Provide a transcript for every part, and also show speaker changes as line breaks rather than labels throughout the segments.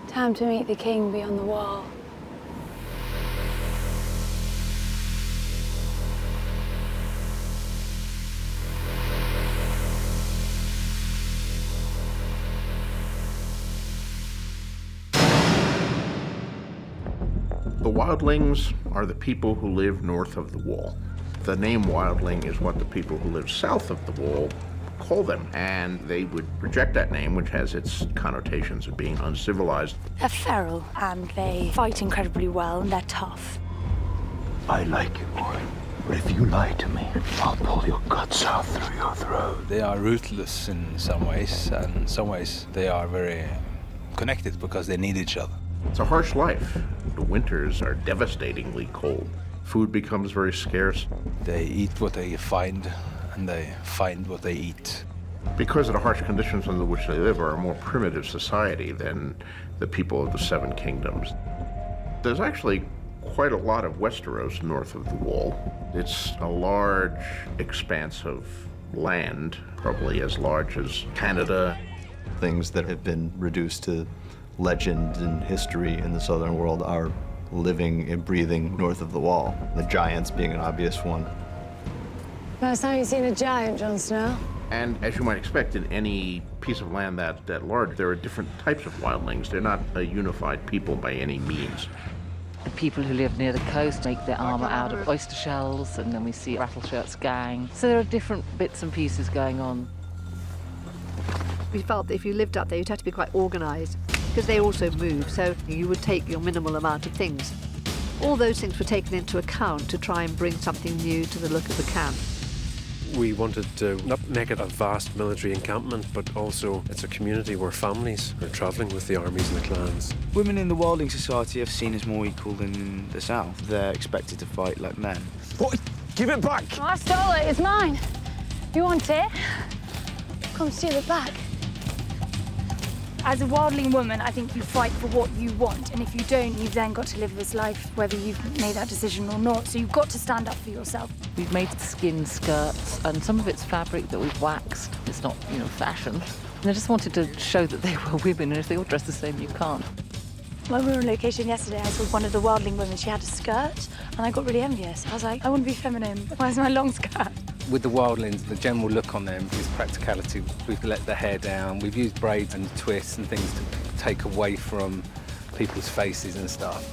Time to meet the king beyond the wall.
The Wildlings are the people who live north of the wall. The name Wildling is what the people who live south of the wall call them, and they would reject that name, which has its connotations of being uncivilized.
They're feral, and they fight incredibly well, and they're tough.
I like you, boy. But if you lie to me, I'll pull your guts out through your throat.
They are ruthless in some ways, and in some ways they are very connected because they need each other.
It's a harsh life. The winters are devastatingly cold. Food becomes very scarce.
They eat what they find, and they find what they eat.
Because of the harsh conditions under which they live are a more primitive society than the people of the Seven Kingdoms. There's actually quite a lot of Westeros north of the wall. It's a large expanse of land, probably as large as Canada.
Things that have been reduced to legend and history in the southern world are living and breathing north of the wall, the giants being an obvious one.
First time you've seen a giant, Jon Snow?
And as you might expect in any piece of land that large, there are different types of wildlings. They're not a unified people by any means.
The people who live near the coast make their armour out of oyster shells, and then we see Rattleshirt's gang. So there are different bits and pieces going on.
We felt that if you lived up there, you'd have to be quite organised, because they also move, so you would take your minimal amount of things. All those things were taken into account to try and bring something new to the look of the camp.
We wanted to not make it a vast military encampment, but also it's a community where families are travelling with the armies and the clans.
Women in the Wildling Society are seen as more equal than in the South. They're expected to fight like men.
What? Give it back!
Oh, I stole it. It's mine. You want it? Come steal it back.
As a wildling woman, I think you fight for what you want, and if you don't, you've then got to live this life whether you've made that decision or not, so you've got to stand up for yourself.
We've made skin skirts, and some of it's fabric that we've waxed. It's not, fashion. And I just wanted to show that they were women, and if they all dress the same, you can't.
When we were on location yesterday, I saw one of the wildling women. She had a skirt, and I got really envious. I was like, I want to be feminine. Where's my long skirt?
With the wildlings, the general look on them is practicality. We've let the hair down. We've used braids and twists and things to take away from people's faces and stuff.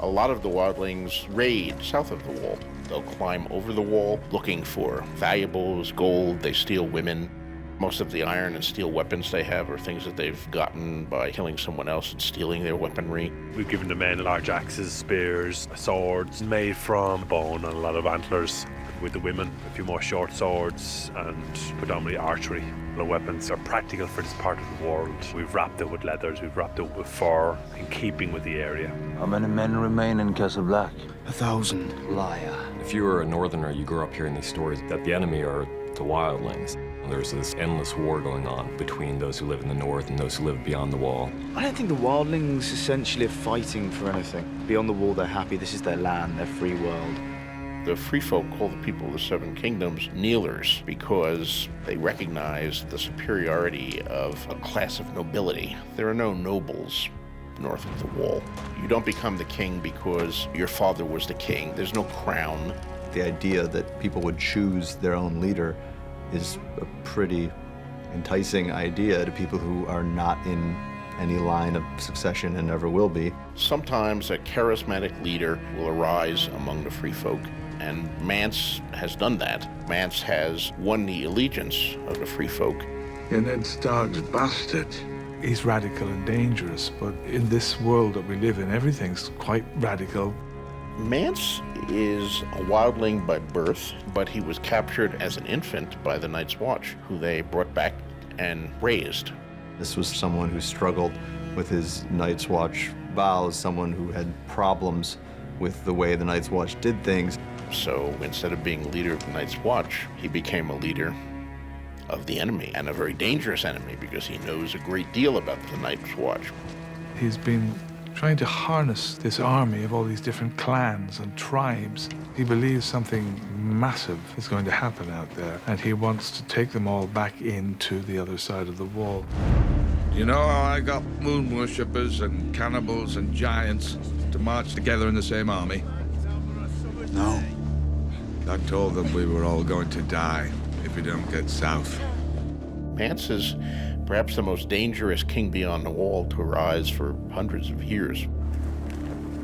A lot of the wildlings raid south of the wall. They'll climb over the wall looking for valuables, gold. They steal women. Most of the iron and steel weapons they have are things that they've gotten by killing someone else and stealing their weaponry.
We've given the men large axes, spears, swords made from bone and a lot of antlers. With the women, a few more short swords and predominantly archery. The weapons are practical for this part of the world. We've wrapped it with leathers, we've wrapped it with fur, in keeping with the area.
How many men remain in Castle Black?
1,000.
Liar.
If you were a northerner, you grew up hearing these stories that the enemy are the wildlings. There's this endless war going on between those who live in the north and those who live beyond the wall.
I don't think the wildlings essentially are fighting for anything. Beyond the wall, they're happy. This is their land, their free world.
The free folk call the people of the Seven Kingdoms kneelers because they recognize the superiority of a class of nobility. There are no nobles north of the wall. You don't become the king because your father was the king. There's no crown.
The idea that people would choose their own leader is a pretty enticing idea to people who are not in any line of succession and never will be.
Sometimes a charismatic leader will arise among the free folk, and Mance has done that. Mance has won the allegiance of the free folk.
You're Ned Stark's bastard.
He's radical and dangerous, but in this world that we live in, everything's quite radical.
Mance is a wildling by birth, but he was captured as an infant by the Night's Watch, who they brought back and raised.
This was someone who struggled with his Night's Watch vows, someone who had problems with the way the Night's Watch did things.
So instead of being leader of the Night's Watch, he became a leader of the enemy, and a very dangerous enemy because he knows a great deal about the Night's Watch.
He's been trying to harness this army of all these different clans and tribes. He believes something massive is going to happen out there, and he wants to take them all back into the other side of the wall.
You know how I got moon worshippers and cannibals and giants to march together in the same army?
No.
I told them we were all going to die if we don't get south.
Mance is perhaps the most dangerous king beyond the wall to arise for hundreds of years.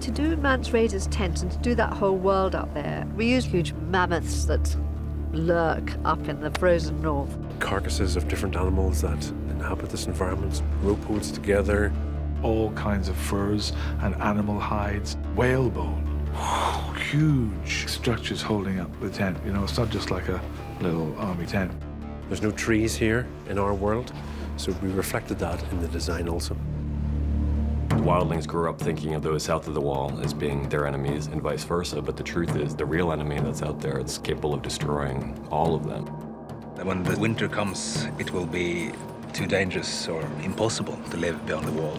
To do Mance Rayder's tent and to do that whole world up there, we use huge mammoths that lurk up in the frozen north.
Carcasses of different animals that inhabit this environment, rope-hoods together.
All kinds of furs and animal hides, whalebone. Huge structures holding up the tent. You know, it's not just like a little army tent.
There's no trees here in our world, so we reflected that in the design also.
The Wildlings grew up thinking of those south of the wall as being their enemies and vice versa, but the truth is the real enemy that's out there is capable of destroying all of them.
When the winter comes, it will be too dangerous or impossible to live beyond the wall,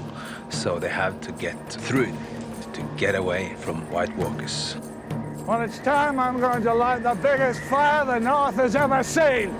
so they have to get through it, to get away from White Walkers.
When it's time, I'm going to light the biggest fire the North has ever seen.